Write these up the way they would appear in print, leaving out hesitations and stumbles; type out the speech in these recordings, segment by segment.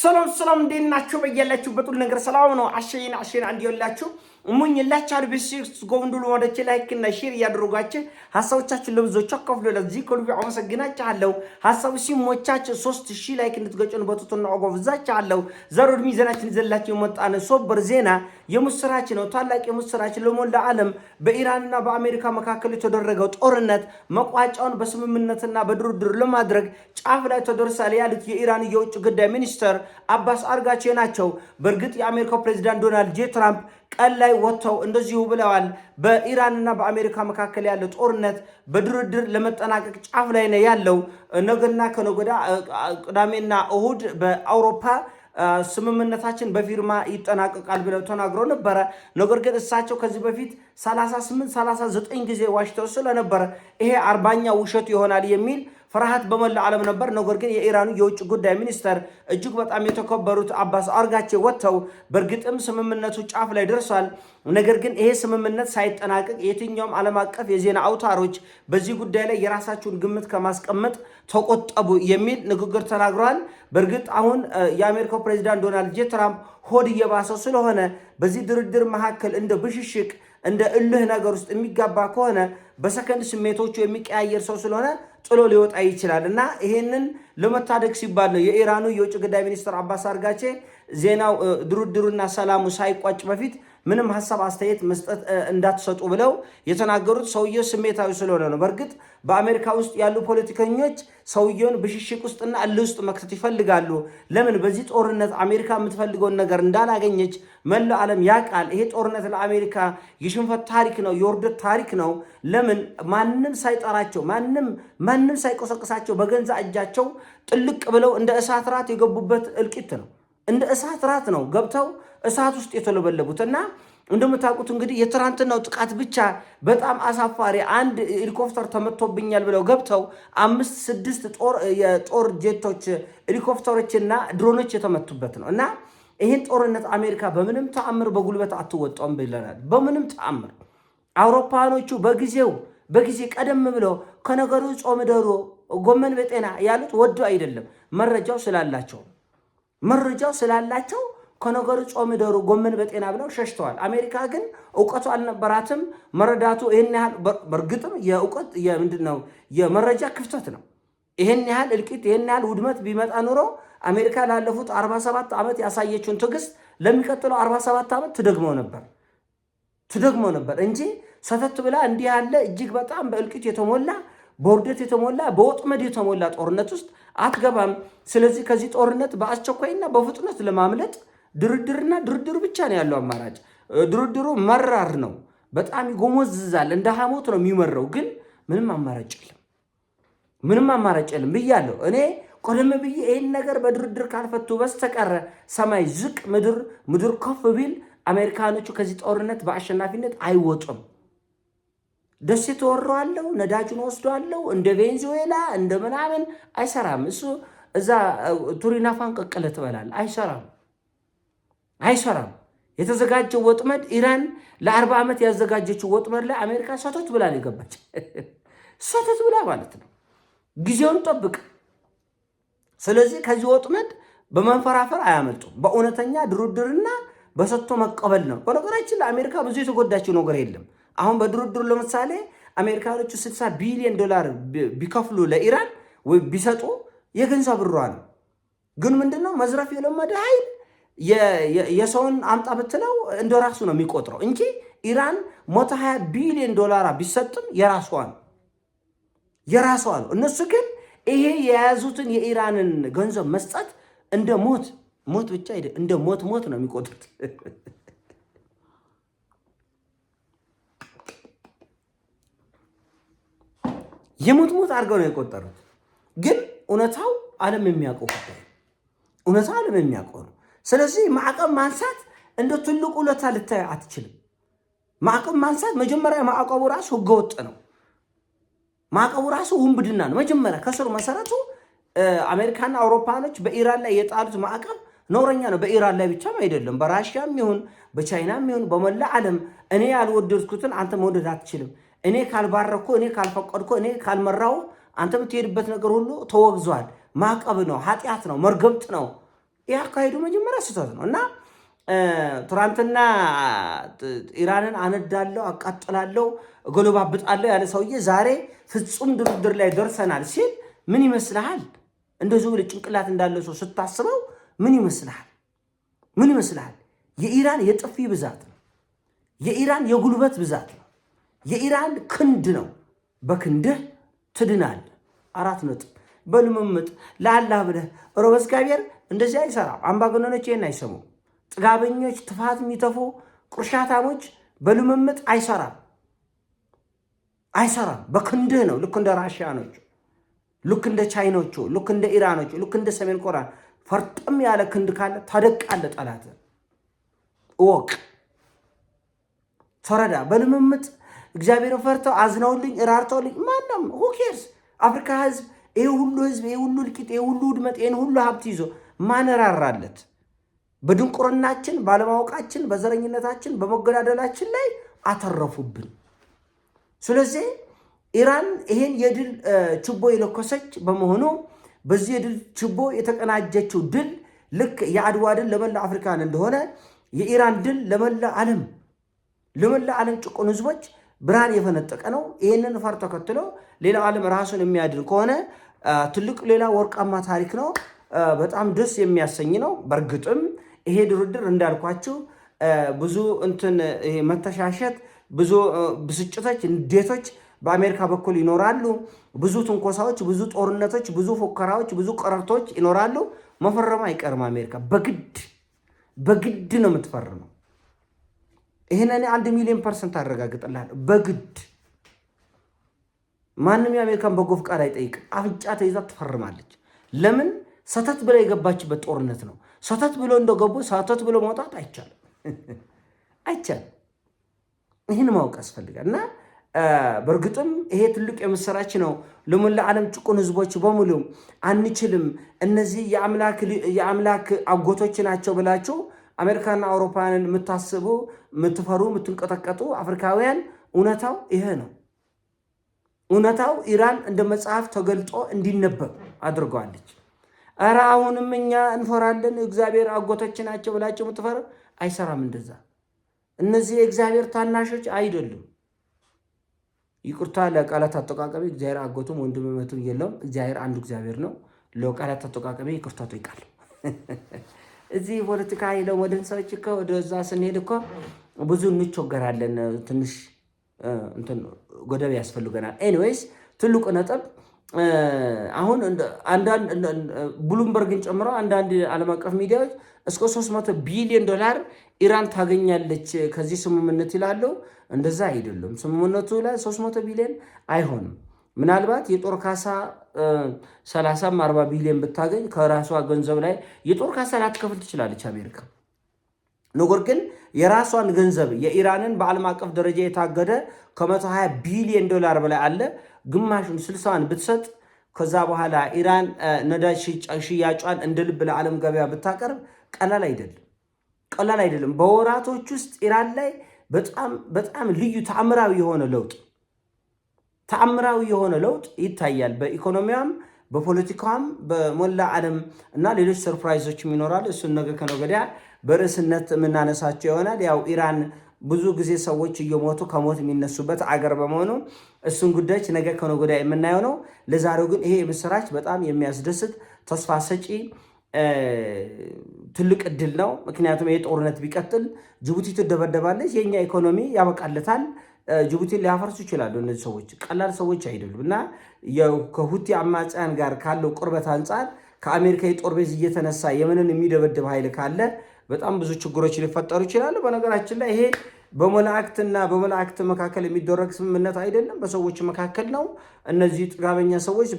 ሰላም እንዴት ናችሁ? በያላችሁበት ሁሉ ነገር ሰላም ነው። አሸይን አንድ ይላችሁ እሙኝላችሁ ቢሲክስ ጎንዱሉ ወደች ላይክ እና ሼር ያድርጓችሁ። ሐሳቦቻችሁን ለብዙዎች አካፍሉ። ለዚህ ሁሉ አመሰግናችኋለሁ። ሐሳቡ ሲሞቻችሁ 3000 ላይክ እንድትገጩን በቱቱና አጎብዛችኋለሁ። ዘሩድ ሚዛናችን ይዘላችሁ የመጣነ ሶበር ዜና የምስራች ነው። ታላቅ የምስራች ለሞላ ዓለም በኢራንና በአሜሪካ መካከል የተደረገው ጦርነት መቋጫውን በስምምነትና በድርድር ለማድረግ ጫፍ ላይ ተደርሷል ያሉት የኢራን የውጭ ጉዳይ ሚኒስትር አባስ አርጋቼ ናቸው። በእርግጥ የአሜሪካው ፕሬዝዳንት ዶናልድ ጄ ትራምፕ ቀን ላይ ወጥተው እንደዚሁ ብለዋል። በኢራንና በአሜሪካ መካከል ያለው ጦርነት በድርድር ለመጠናቀቅ ጫፍ ላይ ነው ያለው። ነገና ከነገዳ ቅዳሜና እሁድ በአውሮፓ ስምምነታችን በፊርማ ይጠናቀቃል ብለው ተናግረው ነበር። ነገር ግን እሳቸው ከዚህ በፊት 39 ጊዜ ዋሽተው ስለነበር ይሄ 40ኛ ውሸት ይሆናል የሚል ፍርሃት በመላ ዓለም ነበር። ነገር ግን የኢራኑ የውጭ ጉዳይ ሚኒስተር እጅግ በጣም የተከበሩት አባስ አርጋቼ ወጥተው በእርግጥም ስምምነቱ ጫፍ ላይ ደርሷል። ነገር ግን ይሄ ስምምነት ሳይጠናቀቅ የትኛውም ዓለም አቀፍ የዜና አውታሮች በዚህ ጉዳይ ላይ የራሳቸውን ግምት ከማስቀመጥ ተቆጠቡ የሚል ንግግር ተናግረዋል። በእርግጥ አሁን የአሜሪካው ፕሬዝዳንት ዶናልድ ጄ ትራምፕ ሆድ እየባሰው ስለሆነ በዚህ ድርድር መካከል እንደ ብሽሽቅ እንደ እልህ ነገር ውስጥ የሚጋባ ከሆነ በሰከንድ ስሜቶቹ የሚቀያየር ሰው ስለሆነ ጥሎ ሊወጣ ይችላል እና ይሄንን ለመታደግ ሲባል ነው የኢራኑ የውጭ ጉዳይ ሚኒስትር አባስ አርጋቼ ዜናው ድርድሩና ሰላሙ ሳይቋጭ በፊት ምንም ሐሳብ አስተያየት መስጠት እንዳትሰጡ ብለው የተናገሩት። ሰውየው ስሜታዊ ስለሆነ ነው። በእርግጥ በአሜሪካ ውስጥ ያሉ ፖለቲከኞች ሰውየውን ብሽሽቅ ውስጥና እልህ ውስጥ መክተት ይፈልጋሉ። ለምን? በዚህ ጦርነት አሜሪካ የምትፈልገውን ነገር እንዳላገኘች መላው ዓለም ያውቃል። ይሄ ጦርነት ለአሜሪካ የሽንፈት ታሪክ ነው፣ የውርደት ታሪክ ነው። ለምን? ማንም ሳይጠራቸው ማንም ሳይቆሰቅሳቸው በገንዛ እጃቸው ጥልቅ ብለው እንደ እሳት ራት የገቡበት እልቂት ነው። እንደ እሳት ራት ነው ገብተው እሳት ውስጥ የተለበለቡት እና እንደምታውቁት እንግዲህ የትራንትናው ጥቃት ብቻ በጣም አሳፋሪ፣ አንድ ሄሊኮፕተር ተመቶብኛል ብለው ገብተው 5-6 የጦር ጄቶች ሄሊኮፕተሮችና ድሮኖች የተመቱበት ነው እና ይህን ጦርነት አሜሪካ በምንም ተአምር በጉልበት አትወጣውም ብለናል። በምንም ተአምር አውሮፓኖቹ በጊዜ ቀደም ብለው ከነገሩ ጾም ደሮ ጎመን በጤና ያሉት ወዶ አይደለም፣ መረጃው ስላላቸው ከነገሩ ጾም ደሩ ጎመን በጤና ብለው ሸሽተዋል። አሜሪካ ግን ዕውቀቱ አልነበራትም። መረዳቱ ይሄን ያህል በርግጥም የዕውቀት የምንድነው የመረጃ ክፍተት ነው። ይሄን ያህል እልቂት ይሄን ያህል ውድመት ቢመጣ ኑሮ አሜሪካ ላለፉት 47 ዓመት ያሳየችውን ትዕግስት ለሚቀጥለው 47 ዓመት ትደግመው ነበር እንጂ ሰተት ብላ እንዲህ ያለ እጅግ በጣም በእልቂት የተሞላ በውርደት የተሞላ በወጥመድ የተሞላ ጦርነት ውስጥ አትገባም። ስለዚህ ከዚህ ጦርነት በአስቸኳይና በፍጥነት ለማምለጥ ድርድር ብቻ ነው ያለው አማራጭ። ድርድሩ መራር ነው፣ በጣም ይጎመዝዛል፣ እንደ ሐሞት ነው የሚመረው። ግን ምንም አማራጭ የለም ብያለሁ እኔ ቆደም ብዬ ይሄን ነገር በድርድር ካልፈቱ በስተቀር ሰማይ ዝቅ ምድር ከፍ ቢል አሜሪካኖቹ ከዚህ ጦርነት በአሸናፊነት አይወጡም። ደሴት ወረዋለው፣ ነዳጁን ወስዷለው፣ እንደ ቬንዙዌላ እንደ ምናምን አይሰራም። እሱ እዛ ቱሪናፋን ቀቀለ ትበላል። አይሰራም። የተዘጋጀው ወጥመድ ኢራን ለ40 ዓመት ያዘጋጀችው ወጥመድ ላይ አሜሪካ ሰተት ብላ ነው የገባች። ሰተት ብላ ማለት ነው። ጊዜውን ጠብቅ። ስለዚህ ከዚህ ወጥመድ በመንፈራፈር አያመልጡም። በእውነተኛ ድርድርና በሰጥቶ መቀበል ነው። በነገራችን ለአሜሪካ ብዙ የተጎዳችው ነገር የለም። አሁን በድርድሩ ለምሳሌ አሜሪካኖቹ $60 ቢሊዮን ቢከፍሉ ለኢራን ወይ ቢሰጡ የገንዘብ ብሯ ነው። ግን ምንድነው መዝረፍ የለመደ ኃይል የሰውን አምጣ ብትለው እንደራሱ ነው የሚቆጥረው እንጂ ኢራን $120 ቢሊዮን ቢሰጥም የራሷ ነው። እነሱ ግን ይሄ የያዙትን የኢራንን ገንዘብ መስጠት እንደ ሞት ብቻ እንደ ሞት ነው የሚቆጥሩት። የሞት አድርገው ነው የቆጠሩት። ግን እውነታው ዓለም የሚያውቀው ነው። ስለዚህ ማዕቀብ ማንሳት እንደ ትልቁ ውለታ ልታይ አትችልም። ማዕቀብ ማንሳት መጀመሪያ ማዕቀቡ ራሱ ህገወጥ ነው። ማዕቀቡ ራሱ ውንብድና ነው። መጀመሪያ ከስሩ መሰረቱ አሜሪካና አውሮፓኖች በኢራን ላይ የጣሉት ማዕቀብ ነውረኛ ነው። በኢራን ላይ ብቻም አይደለም፣ በራሽያም ይሁን በቻይናም ይሁን በመላ ዓለም እኔ ያልወደድኩትን አንተ መውደድ አትችልም፣ እኔ ካልባረኩ፣ እኔ ካልፈቀድኩ፣ እኔ ካልመራው አንተ የምትሄድበት ነገር ሁሉ ተወግዟል። ማዕቀብ ነው፣ ኃጢአት ነው፣ መርገምት ነው ያካሄዱ መጀመሪያ ስህተት ነው እና ትራንትና ኢራንን አነዳለሁ፣ አቃጥላለሁ፣ እገለባብጣለሁ ያለ ሰውዬ ዛሬ ፍጹም ድርድር ላይ ደርሰናል ሲል ምን ይመስልሃል? እንደዚህ ብለህ ጭንቅላት እንዳለው ሰው ስታስበው ምን ይመስልሃል? ምን ይመስልሃል? የኢራን የጥፊ ብዛት ነው። የኢራን የጉልበት ብዛት ነው። የኢራን ክንድ ነው። በክንድህ ትድናል። 4 ነጥብ። በልምምጥ ለአላህ ብለህ ሮብ እግዚአብሔር እንደዚህ አይሰራም። አምባገነኖች ይሄን አይሰሙም። ጥጋበኞች፣ ጥፋት የሚተፉ ቁርሻታሞች በልምምጥ አይሰራም። በክንድህ ነው። ልክ እንደ ራሽያኖቹ፣ ልክ እንደ ቻይኖቹ፣ ልክ እንደ ኢራኖቹ፣ ልክ እንደ ሰሜን ኮሪያ ፈርጥም ያለ ክንድ ካለ ታደቃለህ ጠላት። እወቅ፣ ተረዳ። በልምምጥ እግዚአብሔርን ፈርተው አዝነውልኝ እራርተውልኝ ማንም ሁኬርስ አፍሪካ ህዝብ ይሄ ሁሉ ህዝብ ይሄ ሁሉ እልቂት ይሄ ሁሉ ውድመት ይሄን ሁሉ ሀብት ይዞ ማነራራለት? በድንቁርናችን ባለማወቃችን በዘረኝነታችን በመገዳደላችን ላይ አተረፉብን። ስለዚህ ኢራን ይሄን የድል ችቦ የለኮሰች በመሆኑ በዚህ የድል ችቦ የተቀናጀችው ድል ልክ የአድዋ ድል ለመላ አፍሪካን እንደሆነ የኢራን ድል ለመላ ዓለም ጭቁን ህዝቦች ብርሃን የፈነጠቀ ነው። ይህንን ፈር ተከትሎ ሌላው ዓለም ራሱን የሚያድን ከሆነ ትልቅ ሌላ ወርቃማ ታሪክ ነው። በጣም ደስ የሚያሰኝ ነው። በእርግጥም ይሄ ድርድር እንዳልኳችሁ ብዙ መተሻሸት፣ ብዙ ብስጭቶች፣ እንዴቶች በአሜሪካ በኩል ይኖራሉ። ብዙ ትንኮሳዎች፣ ብዙ ጦርነቶች፣ ብዙ ፉከራዎች፣ ብዙ ቀረርቶች ይኖራሉ። መፈረሙ አይቀርም። አሜሪካ በግድ ነው የምትፈርመው። ይሄንን 1,000,000% አረጋግጥልሃለሁ። በግድ ማንም የአሜሪካን በጎ ፍቃድ አይጠይቅም። አፍንጫ ተይዛ ትፈርማለች። ለምን? ሰተት ብላ የገባችበት ጦርነት ነው። ሰተት ብሎ እንደገቡ ሰተት ብሎ መውጣት አይቻልም። ይህን ማወቅ ያስፈልጋል። እና በእርግጥም ይሄ ትልቅ የምስራች ነው ለሞላ ዓለም ጭቁን ህዝቦች በሙሉ። አንችልም፣ እነዚህ የአምላክ አጎቶች ናቸው ብላችሁ አሜሪካና አውሮፓውያንን የምታስቡ የምትፈሩ የምትንቀጠቀጡ አፍሪካውያን እውነታው ይሄ ነው። እውነታው ኢራን እንደ መጽሐፍ ተገልጦ እንዲነበብ አድርገዋለች። ኧረ አሁንም እኛ እንፈራለን እግዚአብሔር አጎቶች ናቸው ብላችሁ የምትፈሩ አይሰራም። እንደዛ እነዚህ የእግዚአብሔር ታናሾች አይደሉም። ይቅርታ ለቃላት አጠቃቀሚ። እግዚአብሔር አጎቱም ወንድምነቱም የለውም። እግዚአብሔር አንዱ እግዚአብሔር ነው። ለቃላት አጠቃቀሚ ይቅርታ ጠይቃለሁ። እዚህ ፖለቲካ ሄደው ወደ ሰዎች እኮ ወደዛ ስንሄድ እኮ ብዙ እንቸገራለን። ትንሽ ጎደብ ያስፈልገናል። ኤኒዌይስ ትልቁ ነጥብ አሁን አንዳንድ ብሉምበርግን ጨምሮ አንዳንድ ዓለም አቀፍ ሚዲያዎች እስከ $300 ቢሊዮን ኢራን ታገኛለች ከዚህ ስምምነት ይላሉ። እንደዛ አይደለም። ስምምነቱ ላይ 300 ቢሊዮን አይሆንም። ምናልባት የጦር ካሳ 30-40 ቢሊዮን ብታገኝ ከራሷ ገንዘብ ላይ የጦር ካሳ ላትከፍል ትችላለች አሜሪካ። ነገር ግን የራሷን ገንዘብ የኢራንን በዓለም አቀፍ ደረጃ የታገደ ከ120 ቢሊዮን በላይ አለ። ግማሹን 60ን ብትሰጥ ከዛ በኋላ ኢራን ነዳጅ ሽያጯን እንደ ልብ ለዓለም ገበያ ብታቀርብ ቀላል አይደለም። በወራቶች ውስጥ ኢራን ላይ በጣም ልዩ ተአምራዊ የሆነ ለውጥ ይታያል። በኢኮኖሚያም በፖለቲካም በሞላ ዓለም እና ሌሎች ሰርፕራይዞችም ይኖራል። እሱን ነገ ከነገ ወዲያ በርዕስነት የምናነሳቸው ይሆናል። ያው ኢራን ብዙ ጊዜ ሰዎች እየሞቱ ከሞት የሚነሱበት አገር በመሆኑ እሱን ጉዳዮች ነገ ከነገ ወዲያ የምናየው ነው። ለዛሬው ግን ይሄ የምስራች በጣም የሚያስደስት ተስፋ ሰጪ ትልቅ እድል ነው። ምክንያቱም ይሄ ጦርነት ቢቀጥል ጅቡቲ ትደበደባለች፣ የኛ ኢኮኖሚ ያበቃለታል። ጅቡቲን ሊያፈርሱ ይችላሉ። እነዚህ ሰዎች ቀላል ሰዎች አይደሉም እና ከሁቲ አማጽያን ጋር ካለው ቁርበት አንጻር ከአሜሪካ የጦር ቤዝ እየተነሳ የመንን የሚደበድብ ኃይል ካለ በጣም ብዙ ችግሮች ሊፈጠሩ ይችላሉ። በነገራችን ላይ ይሄ በመላእክትና በመላእክት መካከል የሚደረግ ስምምነት አይደለም፣ በሰዎች መካከል ነው። እነዚህ ጥጋበኛ ሰዎች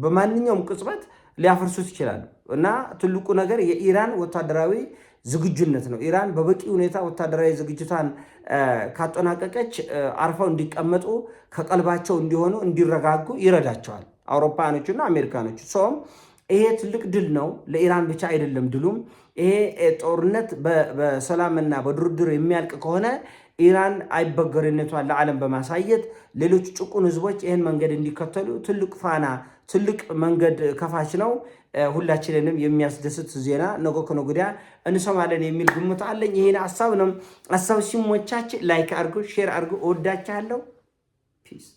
በማንኛውም ቅጽበት ሊያፈርሱት ይችላሉ እና ትልቁ ነገር የኢራን ወታደራዊ ዝግጁነት ነው። ኢራን በበቂ ሁኔታ ወታደራዊ ዝግጅቷን ካጠናቀቀች አርፈው እንዲቀመጡ ከቀልባቸው እንዲሆኑ እንዲረጋጉ ይረዳቸዋል አውሮፓውያኖቹና አሜሪካኖቹ። ሰውም ይሄ ትልቅ ድል ነው። ለኢራን ብቻ አይደለም ድሉም። ይሄ ጦርነት በሰላምና በድርድር የሚያልቅ ከሆነ ኢራን አይበገርነቷን ለዓለም በማሳየት ሌሎች ጭቁን ህዝቦች ይህን መንገድ እንዲከተሉ ትልቅ ፋና ትልቅ መንገድ ከፋች ነው። ሁላችንንም የሚያስደስት ዜና ነገ ከነገ ወዲያ እንሰማለን የሚል ግምት አለኝ። ይሄን ሐሳብ ነው። ሐሳብ ሲሞቻች ላይክ አድርጉ፣ ሼር አድርጉ። እወዳችኋለሁ። ፒስ